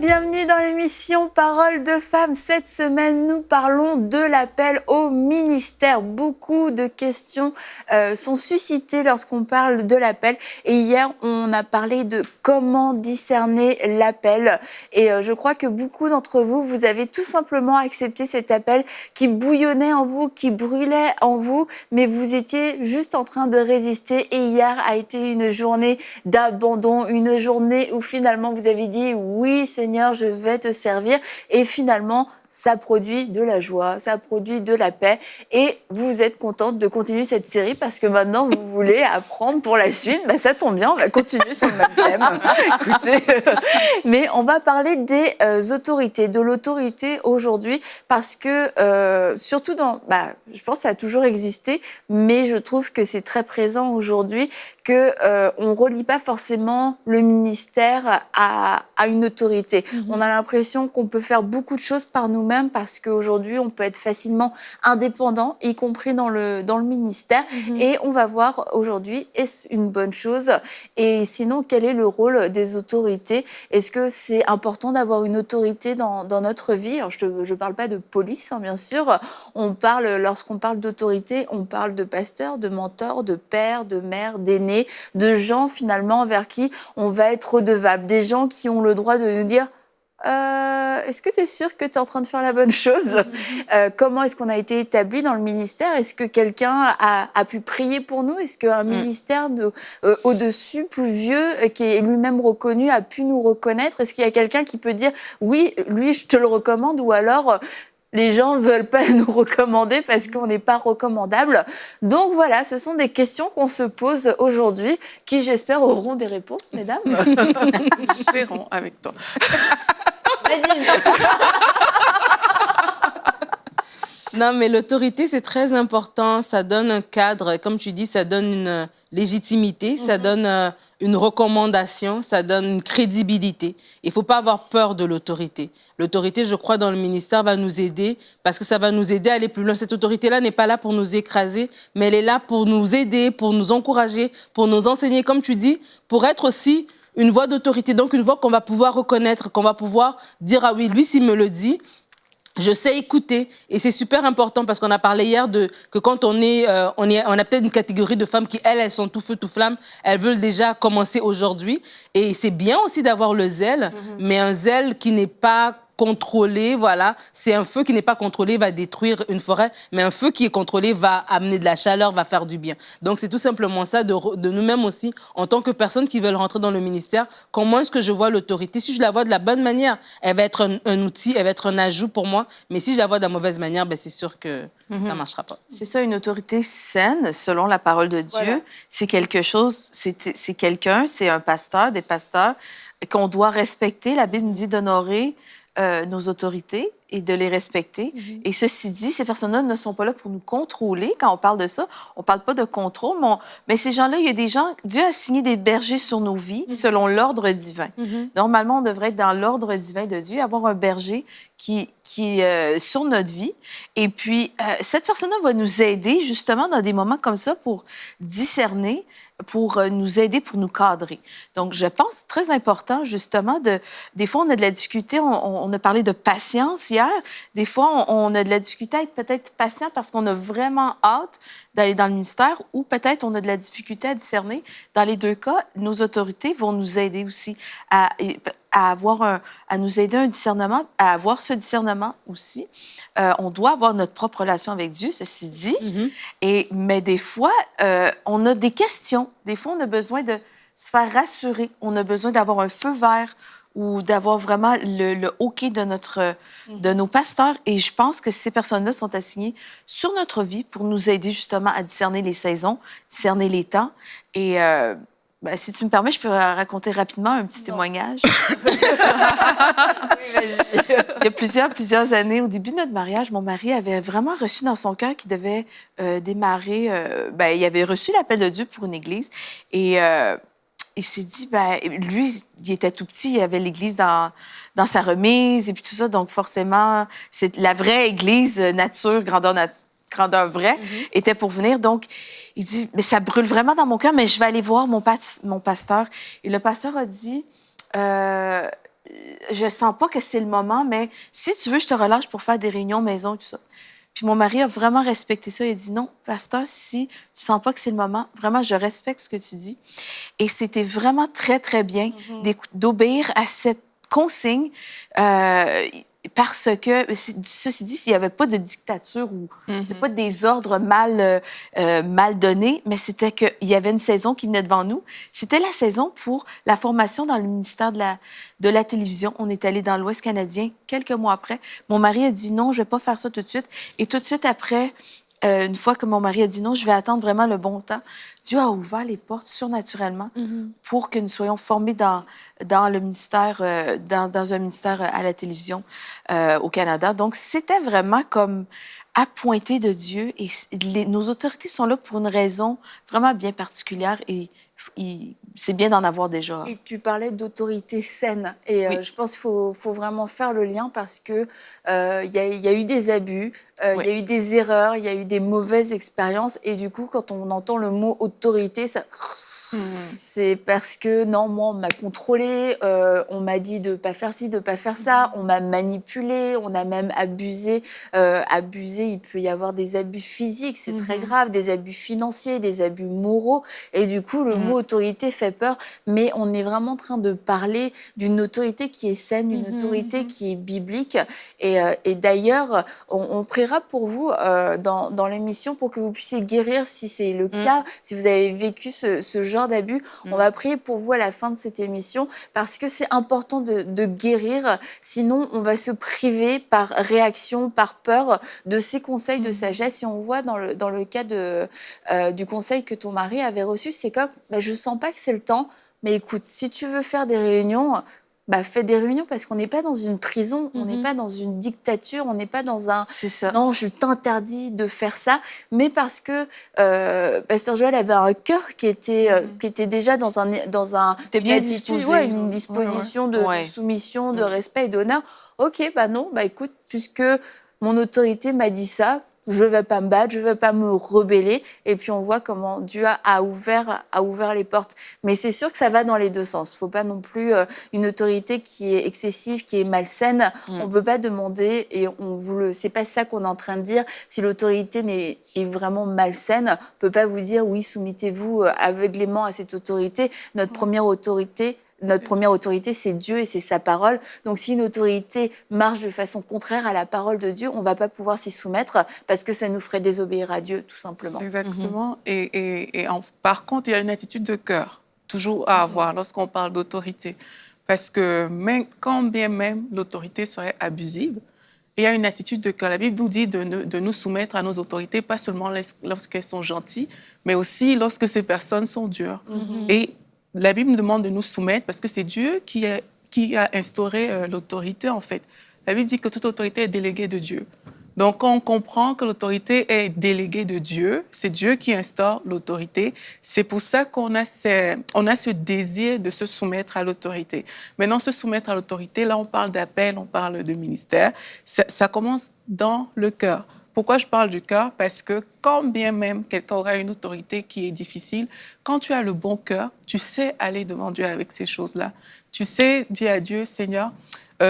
bienvenue dans l'émission Parole de femmes. Cette semaine, nous parlons de l'appel au ministère. Beaucoup de questions sont suscitées lorsqu'on parle de l'appel. Et hier, on a parlé de comment discerner l'appel. Et je crois que beaucoup d'entre vous, vous avez tout simplement accepté cet appel qui bouillonnait en vous, qui brûlait en vous, mais vous étiez juste en train de résister. Et hier a été une journée d'abandon, une journée où finalement vous avez dit « Oui, Seigneur, je vais te servir ». Et finalement, ça produit de la joie, ça produit de la paix. Et vous êtes contente de continuer cette série parce que maintenant, vous voulez apprendre pour la suite. Ben, ça tombe bien, on va continuer sur le même thème. Écoutez, mais on va parler des autorités, de l'autorité aujourd'hui parce que, surtout dans... je pense que ça a toujours existé, mais je trouve que c'est très présent aujourd'hui qu'on ne relie pas forcément le ministère à une autorité. On a l'impression qu'on peut faire beaucoup de choses par nous-mêmes parce qu'aujourd'hui, on peut être facilement indépendant, y compris dans le ministère. Et on va voir aujourd'hui, est-ce une bonne chose? Et sinon, quel est le rôle des autorités? Est-ce que c'est important d'avoir une autorité dans notre vie? Alors, je ne parle pas de police, hein, bien sûr. Lorsqu'on parle d'autorité, on parle de pasteurs, de mentors, de pères, de mères, d'aînés, de gens finalement vers qui on va être redevable, des gens qui ont le droit de nous dire est-ce que tu es sûr que tu es en train de faire la bonne chose? Comment est-ce qu'on a été établi dans le ministère? Est-ce que quelqu'un a pu prier pour nous? Est-ce qu'un ministère au-dessus, plus vieux, qui est lui-même reconnu, a pu nous reconnaître? Est-ce qu'il y a quelqu'un qui peut dire oui, lui, je te le recommande, ou alors les gens ne veulent pas nous recommander parce qu'on n'est pas recommandable. Donc voilà, ce sont des questions qu'on se pose aujourd'hui, qui j'espère auront des réponses, mesdames. Nous espérons avec toi. Non, mais l'autorité, c'est très important. Ça donne un cadre, comme tu dis, ça donne une légitimité, ça donne une recommandation, ça donne une crédibilité. Il ne faut pas avoir peur de l'autorité. L'autorité, je crois, dans le ministère va nous aider parce que ça va nous aider à aller plus loin. Cette autorité-là n'est pas là pour nous écraser, mais elle est là pour nous aider, pour nous encourager, pour nous enseigner, comme tu dis, pour être aussi une voix d'autorité. Donc, une voix qu'on va pouvoir reconnaître, qu'on va pouvoir dire « Ah oui, lui, s'il me le dit », je sais écouter, et c'est super important parce qu'on a parlé hier que quand on a peut-être une catégorie de femmes qui, elles sont tout feu, tout flamme, elles veulent déjà commencer aujourd'hui. Et c'est bien aussi d'avoir le zèle, mais un zèle qui n'est pas contrôlé, voilà. C'est un feu qui n'est pas contrôlé, va détruire une forêt, mais un feu qui est contrôlé va amener de la chaleur, va faire du bien. Donc, c'est tout simplement ça de nous-mêmes aussi, en tant que personnes qui veulent rentrer dans le ministère. Comment est-ce que je vois l'autorité? Si je la vois de la bonne manière, elle va être un outil, elle va être un ajout pour moi. Mais si je la vois de la mauvaise manière, ben c'est sûr que ça ne marchera pas. C'est ça, une autorité saine, selon la parole de Dieu. Voilà. C'est quelque chose, c'est quelqu'un, c'est un pasteur, des pasteurs qu'on doit respecter. La Bible nous dit d'honorer nos autorités et de les respecter. Et ceci dit, ces personnes-là ne sont pas là pour nous contrôler. Quand on parle de ça, on ne parle pas de contrôle, mais ces gens-là, il y a des gens... Dieu a signé des bergers sur nos vies selon l'ordre divin. Normalement, on devrait être dans l'ordre divin de Dieu, avoir un berger qui est sur notre vie. Et puis, cette personne-là va nous aider justement dans des moments comme ça pour discerner, pour nous aider, pour nous cadrer. Donc, je pense que c'est très important, justement, des fois, on a de la difficulté, on a parlé de patience hier, des fois, on a de la difficulté à être peut-être patient parce qu'on a vraiment hâte d'aller dans le ministère ou peut-être on a de la difficulté à discerner. Dans les deux cas, nos autorités vont nous aider aussi à nous aider un discernement, à avoir ce discernement aussi. On doit avoir notre propre relation avec Dieu, ceci dit. Mais des fois, on a des questions. Des fois, on a besoin de se faire rassurer. On a besoin d'avoir un feu vert ou d'avoir vraiment le OK de nos pasteurs. Et je pense que ces personnes-là sont assignées sur notre vie pour nous aider justement à discerner les saisons, discerner les temps. Et si tu me permets, je peux raconter rapidement un petit témoignage. Oui, vas-y. Il y a plusieurs années, au début de notre mariage, mon mari avait vraiment reçu dans son cœur qu'il devait démarrer... il avait reçu l'appel de Dieu pour une église. Et il s'est dit, lui, il était tout petit, il avait l'église dans sa remise et puis tout ça. Donc, forcément, c'est la vraie église nature, grandeur vraie, était pour venir. Donc, il dit, mais ça brûle vraiment dans mon cœur, mais je vais aller voir mon pasteur. Et le pasteur a dit, je sens pas que c'est le moment, mais si tu veux, je te relâche pour faire des réunions maison, tout ça. Puis mon mari a vraiment respecté ça. Il a dit non, pasteur, si tu sens pas que c'est le moment, vraiment, je respecte ce que tu dis. Et c'était vraiment très, très bien d'obéir à cette consigne. Parce que, ceci dit, il n'y avait pas de dictature ou c'est pas des ordres mal donnés, mais c'était qu'il y avait une saison qui venait devant nous. C'était la saison pour la formation dans le ministère de la télévision. On est allé dans l'Ouest canadien quelques mois après. Mon mari a dit non, je vais pas faire ça tout de suite. Et tout de suite après, une fois que mon mari a dit non, je vais attendre vraiment le bon temps, Dieu a ouvert les portes surnaturellement pour que nous soyons formés dans le ministère, dans un ministère à la télévision au Canada. Donc, c'était vraiment comme appointé de Dieu et nos autorités sont là pour une raison vraiment bien particulière et c'est bien d'en avoir déjà. Et tu parlais d'autorité saine. Et Oui. je pense qu'il faut vraiment faire le lien parce que y a eu des abus, Oui. il y a eu des erreurs, il y a eu des mauvaises expériences. Et du coup, quand on entend le mot autorité, ça... C'est parce que, non, moi, on m'a contrôlé, on m'a dit de ne pas faire ci, de ne pas faire ça, on m'a manipulé, on a même abusé. Abusé, il peut y avoir des abus physiques, c'est très grave, des abus financiers, des abus moraux. Et du coup, le mot autorité fait peur, mais on est vraiment en train de parler d'une autorité qui est saine, une autorité qui est biblique. Et d'ailleurs, on priera pour vous dans l'émission pour que vous puissiez guérir si c'est le cas, si vous avez vécu ce genre d'abus. On va prier pour vous à la fin de cette émission parce que c'est important de guérir. Sinon, on va se priver par réaction, par peur de ces conseils de sagesse. Et on voit dans le cas du conseil que ton mari avait reçu, c'est comme, je sens pas que c'est le temps, mais écoute, si tu veux faire des réunions, fais des réunions parce qu'on n'est pas dans une prison, on n'est pas dans une dictature, on n'est pas dans un... C'est ça. Non, je t'interdis de faire ça, mais parce que Pasteur Joël avait un cœur qui était déjà dans un T'es bien une attitude, disposé. une disposition de soumission, de respect et d'honneur. Ok, non, écoute, puisque mon autorité m'a dit ça, je vais pas me battre, je vais pas me rebeller. Et puis on voit comment Dieu a ouvert les portes. Mais c'est sûr que ça va dans les deux sens. Faut pas non plus une autorité qui est excessive, qui est malsaine. On peut pas demander et c'est pas ça qu'on est en train de dire. Si l'autorité est vraiment malsaine, on peut pas vous dire oui, soumettez-vous aveuglément à cette autorité. Notre première autorité, c'est Dieu et c'est sa parole. Donc, si une autorité marche de façon contraire à la parole de Dieu, on ne va pas pouvoir s'y soumettre parce que ça nous ferait désobéir à Dieu, tout simplement. Exactement. Par contre, il y a une attitude de cœur toujours à avoir lorsqu'on parle d'autorité. Parce que quand bien même l'autorité serait abusive, il y a une attitude de cœur. La Bible nous dit de nous soumettre à nos autorités, pas seulement lorsqu'elles sont gentilles, mais aussi lorsque ces personnes sont dures. Et la Bible nous demande de nous soumettre parce que c'est Dieu qui a instauré l'autorité, en fait. La Bible dit que toute autorité est déléguée de Dieu. Donc, quand on comprend que l'autorité est déléguée de Dieu, c'est Dieu qui instaure l'autorité. C'est pour ça qu'on a ce désir de se soumettre à l'autorité. Maintenant, se soumettre à l'autorité, là, on parle d'appel, on parle de ministère. Ça commence dans le cœur. Pourquoi je parle du cœur? Parce que quand bien même quelqu'un aura une autorité qui est difficile, quand tu as le bon cœur, tu sais aller devant Dieu avec ces choses-là. Tu sais dire à Dieu, Seigneur,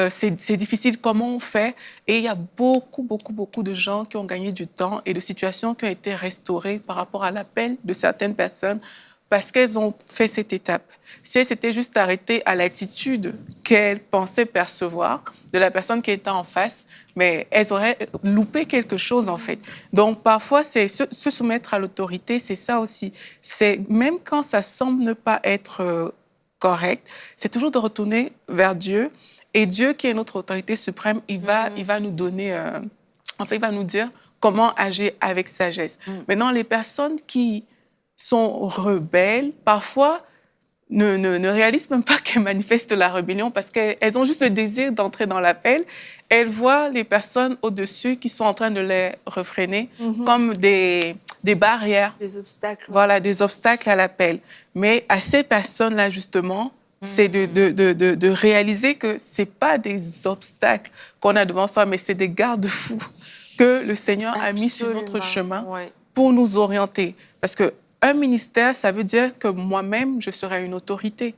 c'est difficile, comment on fait? Et il y a beaucoup de gens qui ont gagné du temps et de situations qui ont été restaurées par rapport à l'appel de certaines personnes parce qu'elles ont fait cette étape. Si elles s'étaient juste arrêtées à l'attitude qu'elles pensaient percevoir de la personne qui était en face, mais elles auraient loupé quelque chose, en fait. Donc, parfois, c'est se soumettre à l'autorité, c'est ça aussi. C'est même quand ça semble ne pas être correct, c'est toujours de retourner vers Dieu. Et Dieu, qui est notre autorité suprême, il va nous donner... il va nous dire comment agir avec sagesse. Maintenant, les personnes qui sont rebelles, parfois, ne réalisent même pas qu'elles manifestent la rébellion parce qu'elles ont juste le désir d'entrer dans l'appel. Elles voient les personnes au-dessus qui sont en train de les refréner comme des barrières. Des obstacles. Voilà, des obstacles à l'appel. Mais à ces personnes-là, justement, c'est de réaliser que ce n'est pas des obstacles qu'on a devant soi, mais c'est des garde-fous que le Seigneur a mis sur notre chemin pour nous orienter. Parce que un ministère, ça veut dire que moi-même, je serai une autorité.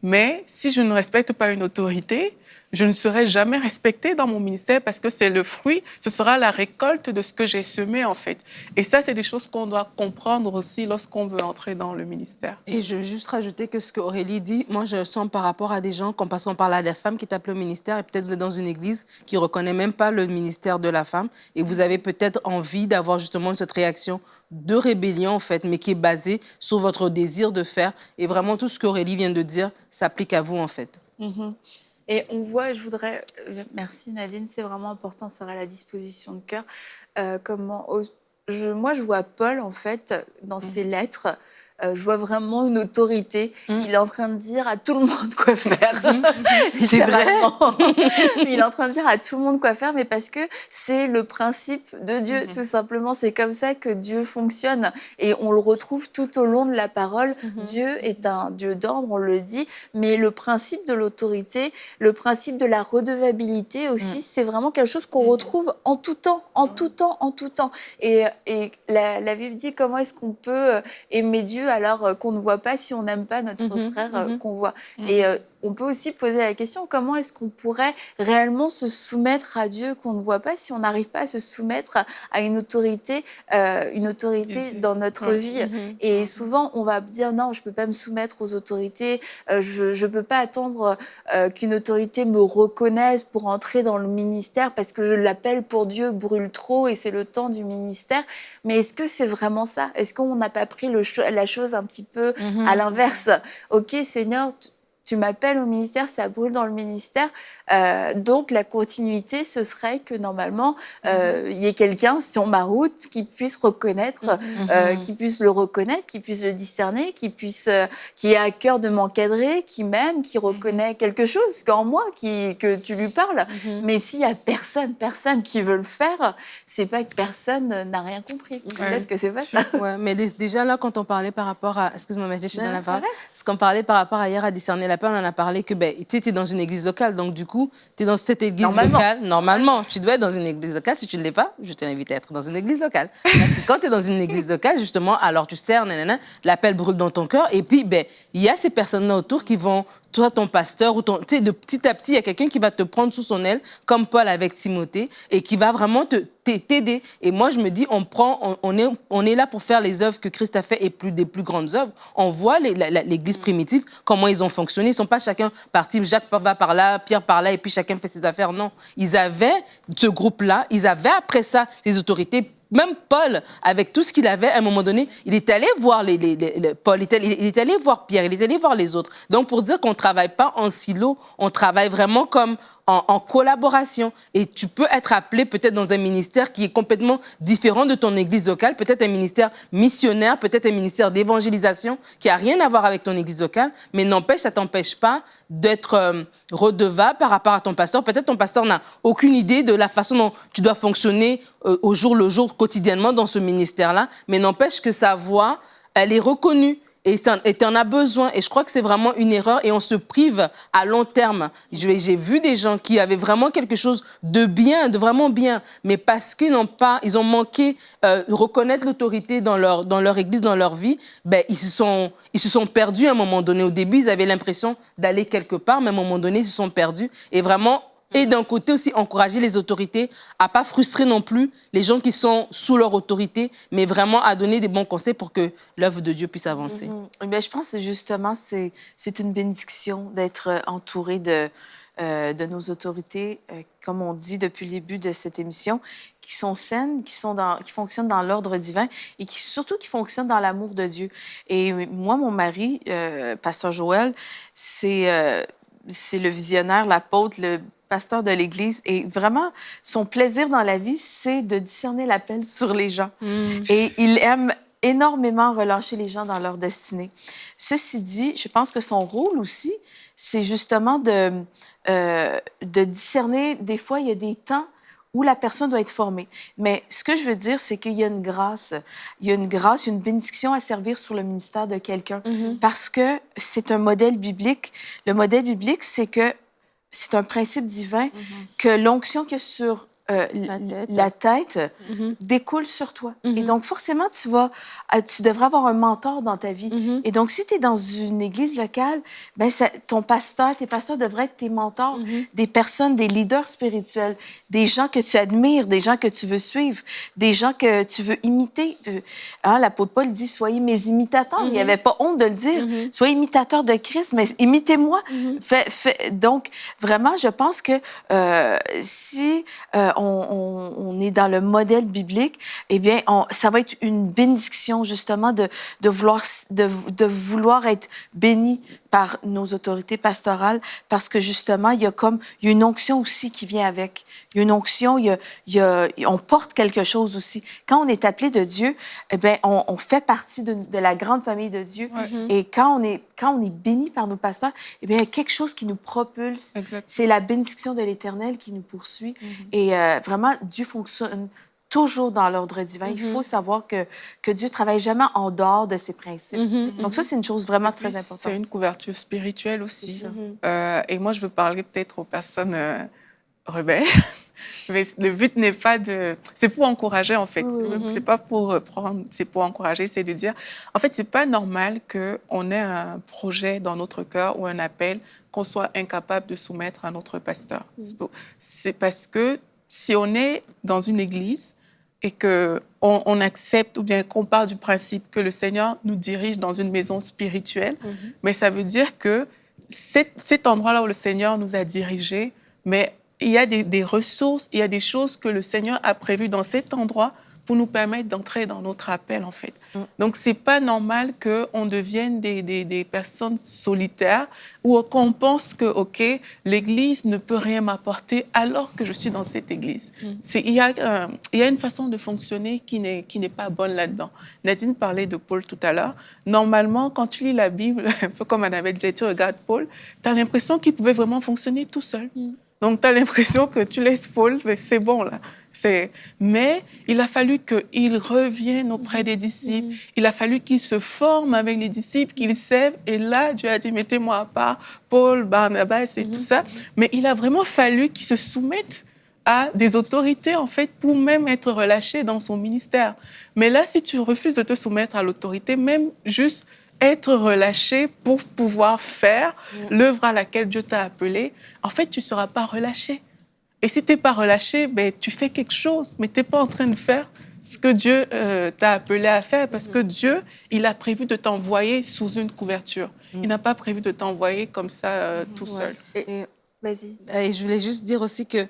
Mais si je ne respecte pas une autorité, je ne serai jamais respectée dans mon ministère parce que c'est le fruit, ce sera la récolte de ce que j'ai semé, en fait. Et ça, c'est des choses qu'on doit comprendre aussi lorsqu'on veut entrer dans le ministère. Et je veux juste rajouter que ce que Aurélie dit, moi, je sens par rapport à des gens, comme parce qu'on parle à des femmes qui tapent le ministère, et peut-être vous êtes dans une église qui ne reconnaît même pas le ministère de la femme, et vous avez peut-être envie d'avoir justement cette réaction de rébellion, en fait, mais qui est basée sur votre désir de faire. Et vraiment, tout ce qu'Aurélie vient de dire s'applique à vous, en fait. Et on voit, je voudrais... merci Nadine, c'est vraiment important, ça sera à la disposition de cœur. Moi, je vois Paul, en fait, dans ses lettres, je vois vraiment une autorité. Il est en train de dire à tout le monde quoi faire. C'est vrai. Il est en train de dire à tout le monde quoi faire, mais parce que c'est le principe de Dieu, tout simplement. C'est comme ça que Dieu fonctionne. Et on le retrouve tout au long de la parole. Dieu est un Dieu d'ordre, on le dit, mais le principe de l'autorité, le principe de la redevabilité aussi, c'est vraiment quelque chose qu'on retrouve en tout temps, en tout temps, en tout temps. Et la Bible dit comment est-ce qu'on peut aimer Dieu alors qu'on ne voit pas si on n'aime pas notre frère qu'on voit. Et on peut aussi poser la question, comment est-ce qu'on pourrait réellement se soumettre à Dieu qu'on ne voit pas si on n'arrive pas à se soumettre à une autorité dans notre vie. Et souvent, on va dire, non, je ne peux pas me soumettre aux autorités, je ne peux pas attendre qu'une autorité me reconnaisse pour entrer dans le ministère parce que je l'appelle pour Dieu brûle trop et c'est le temps du ministère. Mais est-ce que c'est vraiment ça? Est-ce qu'on n'a pas pris la chose un petit peu à l'inverse? Ok, Seigneur, tu m'appelles au ministère, ça brûle dans le ministère. Donc, la continuité, ce serait que normalement, il y ait quelqu'un sur ma route qui puisse reconnaître, qui puisse le reconnaître, qui puisse le discerner, qui ait à cœur de m'encadrer, qui m'aime, qui reconnaît quelque chose en moi, que tu lui parles. Mais s'il y a personne qui veut le faire, c'est pas que personne n'a rien compris. Peut-être que c'est pas ça. Ouais, mais déjà là, quand on parlait par rapport à... Excuse-moi, Mathilde, je suis dans la parole. Parce qu'on parlait par rapport à hier à discerner la peur, on en a parlé que tu es dans une église locale, donc du coup, tu es dans cette église locale. Normalement, tu dois être dans une église locale. Si tu ne l'es pas, je t'invite à être dans une église locale. Parce que quand tu es dans une église locale, justement, alors tu sers, l'appel brûle dans ton cœur. Et puis, il y a ces personnes-là autour qui vont... Toi, ton pasteur, ou tu sais, de petit à petit, il y a quelqu'un qui va te prendre sous son aile, comme Paul avec Timothée, et qui va vraiment t'aider. Et moi, je me dis, on est là pour faire les œuvres que Christ a fait et des plus grandes œuvres. On voit l'Église primitive, comment ils ont fonctionné. Ils ne sont pas chacun parti, Jacques va par là, Pierre par là, et puis chacun fait ses affaires. Non, ils avaient ce groupe-là, ils avaient après ça ces autorités. Même Paul, avec tout ce qu'il avait, à un moment donné, il est allé voir Paul, il est allé voir Pierre, il est allé voir les autres. Donc, pour dire qu'on ne travaille pas en silo, on travaille vraiment comme en collaboration. Et tu peux être appelé peut-être dans un ministère qui est complètement différent de ton église locale, peut-être un ministère missionnaire, peut-être un ministère d'évangélisation qui n'a rien à voir avec ton église locale, mais n'empêche, ça ne t'empêche pas d'être redevable par rapport à ton pasteur. Peut-être ton pasteur n'a aucune idée de la façon dont tu dois fonctionner au jour le jour, quotidiennement dans ce ministère-là, mais n'empêche que sa voix, elle est reconnue. Et tu en as besoin. Et je crois que c'est vraiment une erreur. Et on se prive à long terme. J'ai vu des gens qui avaient vraiment quelque chose de bien, de vraiment bien. Mais parce qu'ils ils ont manqué reconnaître l'autorité dans leur église, dans leur vie, ils se sont perdus à un moment donné. Au début, ils avaient l'impression d'aller quelque part, mais à un moment donné, ils se sont perdus. Et vraiment... Et d'un côté aussi, encourager les autorités à ne pas frustrer non plus les gens qui sont sous leur autorité, mais vraiment à donner des bons conseils pour que l'œuvre de Dieu puisse avancer. Je pense que justement, c'est une bénédiction d'être entouré de nos autorités, comme on dit depuis le début de cette émission, qui sont saines, qui fonctionnent dans l'ordre divin et surtout qui fonctionnent dans l'amour de Dieu. Et moi, mon mari, pasteur Joël, c'est le visionnaire, l'apôtre, le pasteur de l'Église. Et vraiment, son plaisir dans la vie, c'est de discerner l'appel sur les gens. Et il aime énormément relâcher les gens dans leur destinée. Ceci dit, je pense que son rôle aussi, c'est justement de discerner. Des fois, il y a des temps où la personne doit être formée. Mais ce que je veux dire, c'est qu'il y a une grâce. Il y a une grâce, une bénédiction à servir sur le ministère de quelqu'un. Parce que c'est un modèle biblique. Le modèle biblique, c'est que c'est un principe divin que l'onction qu'il y a sur la tête découle sur toi. Et donc, forcément, tu devrais avoir un mentor dans ta vie. Et donc, si tu es dans une église locale, ben, tes pasteurs devraient être tes mentors, des personnes, des leaders spirituels, des gens que tu admires, des gens que tu veux suivre, des gens que tu veux imiter. L'apôtre Paul dit, soyez mes imitateurs. Il n'y avait pas honte de le dire. Soyez imitateurs de Christ, mais imitez-moi. Donc, vraiment, je pense que si on est dans le modèle biblique, eh bien, ça va être une bénédiction, justement, de vouloir être béni par nos autorités pastorales, parce que, justement, il y a une onction aussi qui vient avec. Il y a une onction, on porte quelque chose aussi. Quand on est appelé de Dieu, eh bien, on fait partie de la grande famille de Dieu. Et quand on est béni par nos pasteurs, eh bien, il y a quelque chose qui nous propulse. C'est la bénédiction de l'Éternel qui nous poursuit. Et vraiment, Dieu fonctionne toujours dans l'ordre divin. Il faut savoir que Dieu ne travaille jamais en dehors de ses principes. Donc ça, c'est une chose vraiment très importante. C'est une couverture spirituelle aussi. Et moi, je veux parler peut-être aux personnes rebelles. Mais le but n'est pas de... C'est pour encourager, en fait. C'est pas pour reprendre, c'est pour encourager. C'est de dire, en fait, c'est pas normal qu'on ait un projet dans notre cœur ou un appel qu'on soit incapable de soumettre à notre pasteur. C'est parce que si on est dans une église et qu'on accepte ou bien qu'on part du principe que le Seigneur nous dirige dans une maison spirituelle, mais ça veut dire que cet endroit-là où le Seigneur nous a dirigés, mais il y a des ressources, il y a des choses que le Seigneur a prévues dans cet endroit pour nous permettre d'entrer dans notre appel, en fait. Donc, c'est pas normal qu'on devienne des personnes solitaires ou qu'on pense que, OK, l'Église ne peut rien m'apporter alors que je suis dans cette Église. Il y a une façon de fonctionner qui n'est pas bonne là-dedans. Nadine parlait de Paul tout à l'heure. Normalement, quand tu lis la Bible, un peu comme Annabelle disait, tu regardes Paul, tu as l'impression qu'il pouvait vraiment fonctionner tout seul. Donc, tu as l'impression que tu laisses Paul, mais c'est bon, là. Mais il a fallu qu'il revienne auprès des disciples. Il a fallu qu'il se forme avec les disciples, qu'il serve. Et là, Dieu a dit, mettez-moi à part Paul, Barnabas et tout ça. Mais il a vraiment fallu qu'il se soumette à des autorités, en fait, pour même être relâché dans son ministère. Mais là, si tu refuses de te soumettre à l'autorité, même juste être relâché pour pouvoir faire l'œuvre à laquelle Dieu t'a appelé, en fait, tu ne seras pas relâché. Et si tu n'es pas relâché, ben, tu fais quelque chose, mais tu n'es pas en train de faire ce que Dieu t'a appelé à faire, parce que Dieu, il a prévu de t'envoyer sous une couverture. Il n'a pas prévu de t'envoyer comme ça, tout seul. Vas-y. Et je voulais juste dire aussi que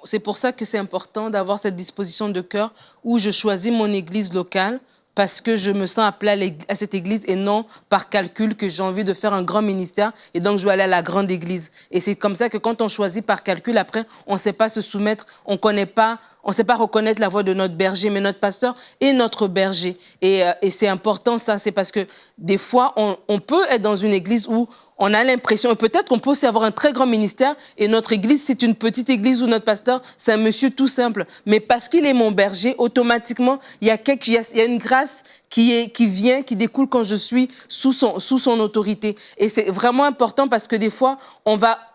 c'est pour ça que c'est important d'avoir cette disposition de cœur où je choisis mon église locale, parce que je me sens appelée à cette église et non par calcul que j'ai envie de faire un grand ministère et donc je vais aller à la grande église. Et c'est comme ça que quand on choisit par calcul, après, on ne sait pas se soumettre, on ne sait pas reconnaître la voix de notre berger, mais notre pasteur est notre berger. Et c'est important ça, c'est parce que des fois, on peut être dans une église où on a l'impression, et peut-être qu'on peut aussi avoir un très grand ministère, et notre église, c'est une petite église où notre pasteur, c'est un monsieur tout simple. Mais parce qu'il est mon berger, automatiquement, il y a une grâce qui vient, qui découle quand je suis sous son autorité. Et c'est vraiment important parce que des fois,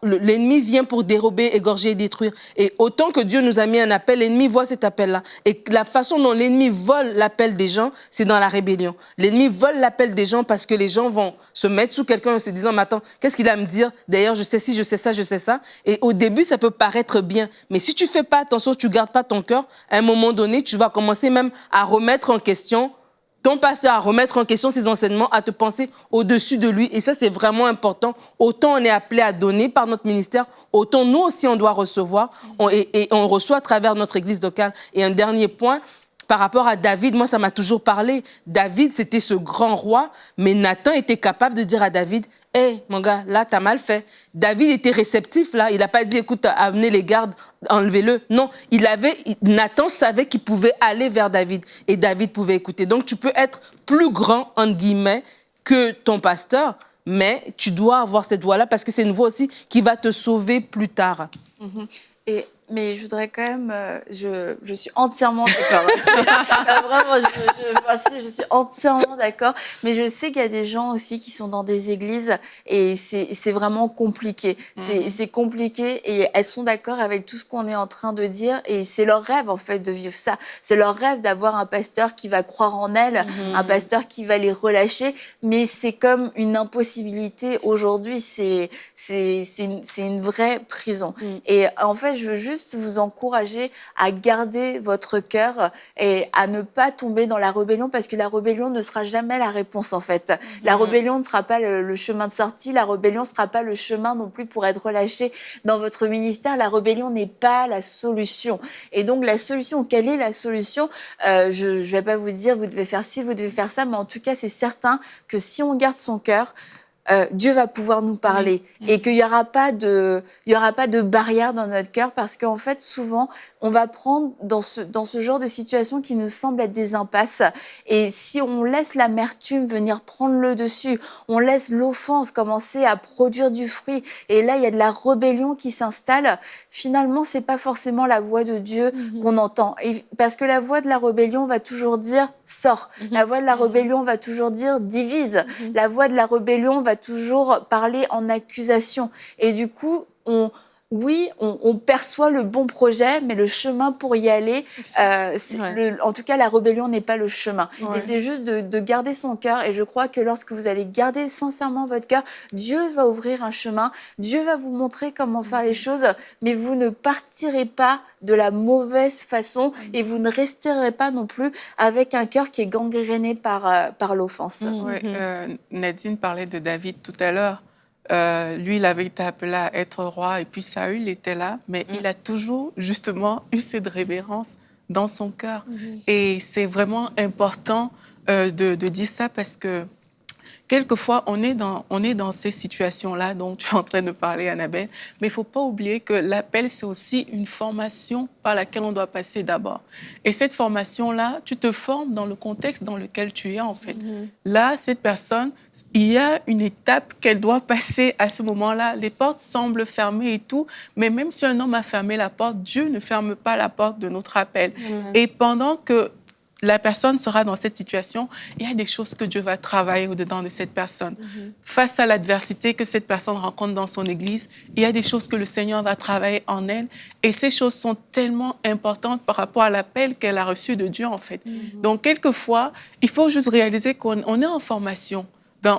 l'ennemi vient pour dérober, égorger et détruire. Et autant que Dieu nous a mis un appel, l'ennemi voit cet appel-là. Et la façon dont l'ennemi vole l'appel des gens, c'est dans la rébellion. L'ennemi vole l'appel des gens parce que les gens vont se mettre sous quelqu'un en se disant, mais attends, qu'est-ce qu'il a à me dire? D'ailleurs, je sais ci, je sais ça, je sais ça. Et au début, ça peut paraître bien. Mais si tu fais pas attention, tu gardes pas ton cœur, à un moment donné, tu vas commencer même à remettre en question ton pasteur, à remettre en question ses enseignements, à te penser au-dessus de lui. Et ça, c'est vraiment important. Autant on est appelé à donner par notre ministère, autant nous aussi, on doit recevoir. Et on reçoit à travers notre église locale. Et un dernier point, par rapport à David, moi, ça m'a toujours parlé. David, c'était ce grand roi, mais Nathan était capable de dire à David, « Hé, mon gars, là, t'as mal fait. » David était réceptif, là. Il n'a pas dit, « Écoute, amenez les gardes, enlevez-le. » Non, Nathan savait qu'il pouvait aller vers David et David pouvait écouter. Donc, tu peux être plus grand, entre guillemets, que ton pasteur, mais tu dois avoir cette voix-là parce que c'est une voix aussi qui va te sauver plus tard. Et Mais je voudrais quand même, je suis entièrement d'accord. Vraiment, je suis entièrement d'accord. Mais je sais qu'il y a des gens aussi qui sont dans des églises et c'est vraiment compliqué. C'est compliqué et elles sont d'accord avec tout ce qu'on est en train de dire et c'est leur rêve en fait de vivre ça. C'est leur rêve d'avoir un pasteur qui va croire en elles, un pasteur qui va les relâcher. Mais c'est comme une impossibilité aujourd'hui. C'est une vraie prison. Et en fait, je veux juste vous encourager à garder votre cœur et à ne pas tomber dans la rébellion parce que la rébellion ne sera jamais la réponse en fait. La rébellion ne sera pas le chemin de sortie, la rébellion ne sera pas le chemin non plus pour être relâché dans votre ministère. La rébellion n'est pas la solution. Et donc la solution, quelle est la solution? Je ne vais pas vous dire vous devez faire ci, vous devez faire ça, mais en tout cas c'est certain que si on garde son cœur, Dieu va pouvoir nous parler et qu'il y aura pas de barrière dans notre cœur parce qu'en fait souvent on va prendre dans ce genre de situation qui nous semble être des impasses et si on laisse l'amertume venir prendre le dessus, on laisse l'offense commencer à produire du fruit et là il y a de la rébellion qui s'installe, finalement c'est pas forcément la voix de Dieu qu'on entend et parce que la voix de la rébellion va toujours dire sors, la voix de la rébellion va toujours dire divise, la voix de la rébellion va toujours parler en accusation. Et du coup, on perçoit le bon projet, mais le chemin pour y aller, en tout cas, la rébellion n'est pas le chemin. Ouais. Et c'est juste de garder son cœur. Et je crois que lorsque vous allez garder sincèrement votre cœur, Dieu va ouvrir un chemin. Dieu va vous montrer comment faire les choses, mais vous ne partirez pas de la mauvaise façon et vous ne resterez pas non plus avec un cœur qui est gangréné par l'offense. Nadine parlait de David tout à l'heure. Lui, il avait été appelé à être roi et puis Saül était là, mais il a toujours justement eu cette révérence dans son cœur. Et c'est vraiment important de dire ça parce que quelquefois, on est dans ces situations-là dont tu es en train de parler, Annabelle, mais il ne faut pas oublier que l'appel, c'est aussi une formation par laquelle on doit passer d'abord. Et cette formation-là, tu te formes dans le contexte dans lequel tu es, en fait. Là, cette personne, il y a une étape qu'elle doit passer à ce moment-là. Les portes semblent fermées et tout, mais même si un homme a fermé la porte, Dieu ne ferme pas la porte de notre appel. Et pendant que la personne sera dans cette situation, il y a des choses que Dieu va travailler au-dedans de cette personne. Face à l'adversité que cette personne rencontre dans son église, il y a des choses que le Seigneur va travailler en elle. Et ces choses sont tellement importantes par rapport à l'appel qu'elle a reçu de Dieu, en fait. Donc, quelquefois, il faut juste réaliser qu'on est en formation.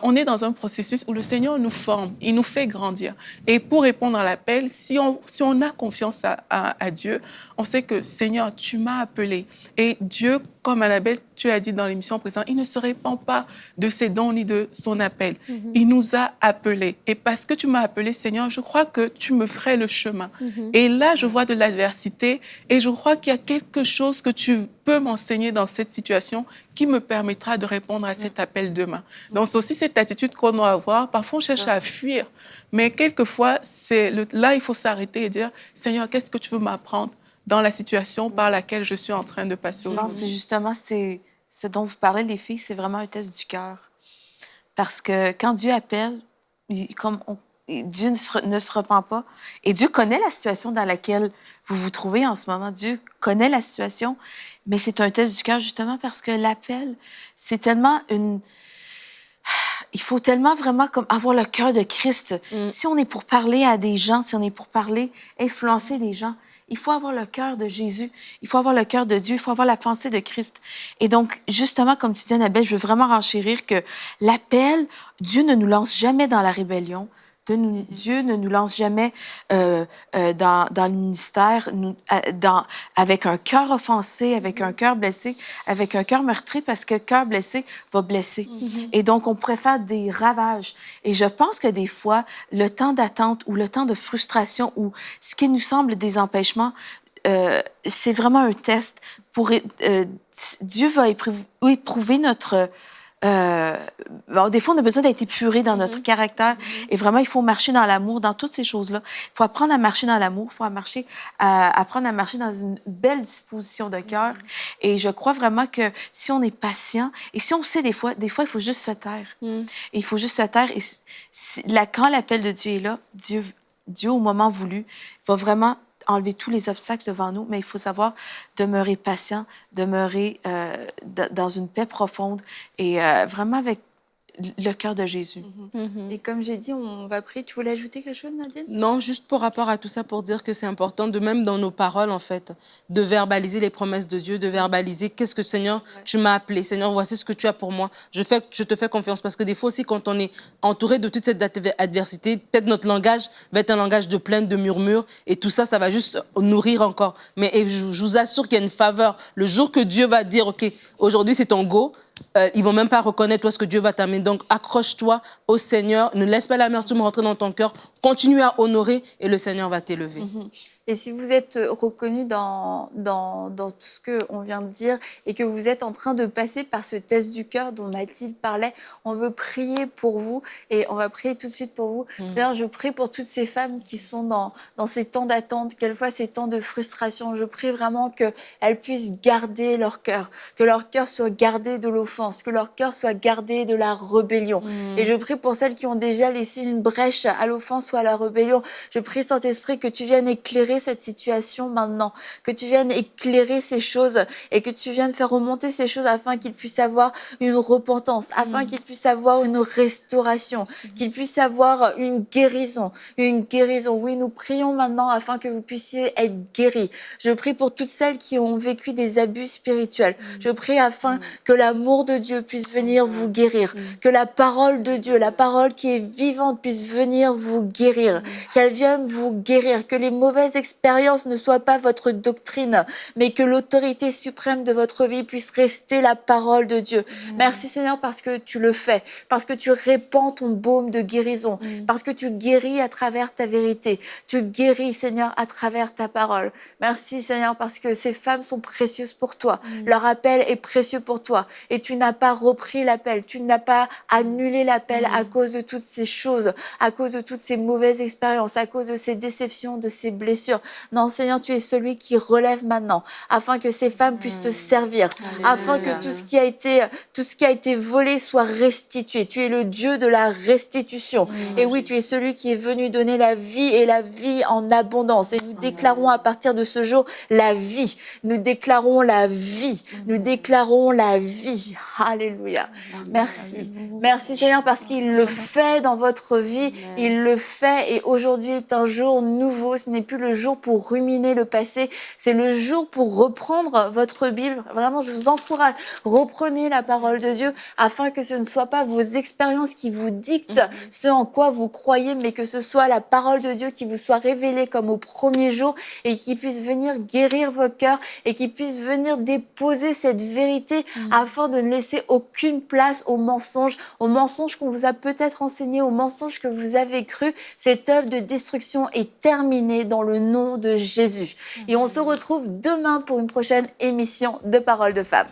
On est dans un processus où le Seigneur nous forme, il nous fait grandir. Et pour répondre à l'appel, si on a confiance à Dieu, on sait que, Seigneur, tu m'as appelé. Et Dieu, comme Annabelle, tu as dit dans l'émission précédente, il ne se répand pas de ses dons ni de son appel. Il nous a appelés. Et parce que tu m'as appelé, Seigneur, je crois que tu me ferais le chemin. Et là, je vois de l'adversité et je crois qu'il y a quelque chose que tu peux m'enseigner dans cette situation qui me permettra de répondre à cet appel demain. Donc, c'est aussi cette attitude qu'on doit avoir. Parfois, on cherche à fuir. Mais quelquefois, là, il faut s'arrêter et dire, Seigneur, qu'est-ce que tu veux m'apprendre dans la situation par laquelle je suis en train de passer aujourd'hui? Non, c'est justement ce dont vous parlez, les filles, c'est vraiment un test du cœur. Parce que quand Dieu appelle, Dieu ne se repent pas. Et Dieu connaît la situation dans laquelle vous vous trouvez en ce moment. Dieu connaît la situation, mais c'est un test du cœur justement parce que l'appel, c'est tellement il faut tellement vraiment comme avoir le cœur de Christ. Si on est pour parler à des gens, si on est pour influencer des gens, il faut avoir le cœur de Jésus, il faut avoir le cœur de Dieu, il faut avoir la pensée de Christ. Et donc, justement, comme tu dis, Annabelle, je veux vraiment renchérir que l'appel, Dieu ne nous lance jamais dans la rébellion. Dieu ne nous lance jamais dans le ministère avec un cœur offensé, avec un cœur blessé, avec un cœur meurtri, parce que cœur blessé va blesser. Et donc, on préfère des ravages. Et je pense que des fois, le temps d'attente ou le temps de frustration ou ce qui nous semble des empêchements, c'est vraiment un test pour... Dieu va éprouver notre... des fois, on a besoin d'être épuré dans notre caractère. Et vraiment, il faut marcher dans l'amour, dans toutes ces choses-là. Il faut apprendre à marcher dans l'amour, il faut apprendre à marcher dans une belle disposition de cœur. Et je crois vraiment que si on est patient, et si on sait des fois, il faut juste se taire. Et il faut juste se taire. Et quand l'appel de Dieu est là, Dieu, au moment voulu, va vraiment enlever tous les obstacles devant nous, mais il faut savoir demeurer patient, demeurer dans une paix profonde et vraiment avec le cœur de Jésus. Et comme j'ai dit, on va prier. Tu voulais ajouter quelque chose, Nadine? Non, juste pour rapport à tout ça, pour dire que c'est important de même dans nos paroles, en fait, de verbaliser les promesses de Dieu, de verbaliser qu'est-ce que, Seigneur, tu m'as appelé. Seigneur, voici ce que tu as pour moi. Je te fais confiance. Parce que des fois aussi, quand on est entouré de toute cette adversité, peut-être notre langage va être un langage de plainte, de murmure, et tout ça, ça va juste nourrir encore. Mais je vous assure qu'il y a une faveur. Le jour que Dieu va dire, OK, aujourd'hui, c'est ton go, ils vont même pas reconnaître toi ce que Dieu va t'amener. Donc, accroche-toi au Seigneur. Ne laisse pas l'amertume rentrer dans ton cœur. Continue à honorer et le Seigneur va t'élever. Et si vous êtes reconnu dans tout ce qu'on vient de dire et que vous êtes en train de passer par ce test du cœur dont Mathilde parlait, on veut prier pour vous et on va prier tout de suite pour vous. D'ailleurs, je prie pour toutes ces femmes qui sont dans ces temps d'attente, quelquefois ces temps de frustration. Je prie vraiment qu'elles puissent garder leur cœur, que leur cœur soit gardé de l'offense, que leur cœur soit gardé de la rébellion. Et je prie pour celles qui ont déjà laissé une brèche à l'offense ou à la rébellion. Je prie, Saint-Esprit, que tu viennes éclairer cette situation maintenant, que tu viennes éclairer ces choses et que tu viennes faire remonter ces choses afin qu'ils puissent avoir une repentance, afin qu'ils puissent avoir une restauration, qu'ils puissent avoir une guérison, une guérison. Oui, nous prions maintenant afin que vous puissiez être guéris. Je prie pour toutes celles qui ont vécu des abus spirituels. Je prie afin que l'amour de Dieu puisse venir vous guérir, que la parole de Dieu, la parole qui est vivante puisse venir vous guérir, qu'elle vienne vous guérir, que les mauvaises expériences ne soient pas votre doctrine, mais que l'autorité suprême de votre vie puisse rester la parole de Dieu. Merci Seigneur parce que tu le fais, parce que tu répands ton baume de guérison, parce que tu guéris à travers ta vérité, tu guéris Seigneur à travers ta parole. Merci Seigneur parce que ces femmes sont précieuses pour toi, leur appel est précieux pour toi et tu n'as pas repris l'appel, tu n'as pas annulé l'appel à cause de toutes ces choses, à cause de toutes ces mauvaises expériences, à cause de ces déceptions, de ces blessures. Non, Seigneur, tu es celui qui relève maintenant, afin que ces femmes puissent te servir, afin que tout ce qui a été volé soit restitué. Tu es le Dieu de la restitution. Et oui, tu es celui qui est venu donner la vie et la vie en abondance. Et nous déclarons à partir de ce jour la vie. Nous déclarons la vie. Nous déclarons la vie. Alléluia. Merci. Merci Seigneur parce qu'il le fait dans votre vie. Il le fait et aujourd'hui est un jour nouveau. Ce n'est plus le jour pour ruminer le passé. C'est le jour pour reprendre votre Bible. Vraiment, je vous encourage. Reprenez la parole de Dieu afin que ce ne soit pas vos expériences qui vous dictent ce en quoi vous croyez, mais que ce soit la parole de Dieu qui vous soit révélée comme au premier jour et qui puisse venir guérir vos cœurs et qui puisse venir déposer cette vérité afin de ne laisser aucune place aux mensonges qu'on vous a peut-être enseigné, aux mensonges que vous avez cru. Cette œuvre de destruction est terminée dans le nom de Jésus. Et on se retrouve demain pour une prochaine émission de Paroles de Femmes.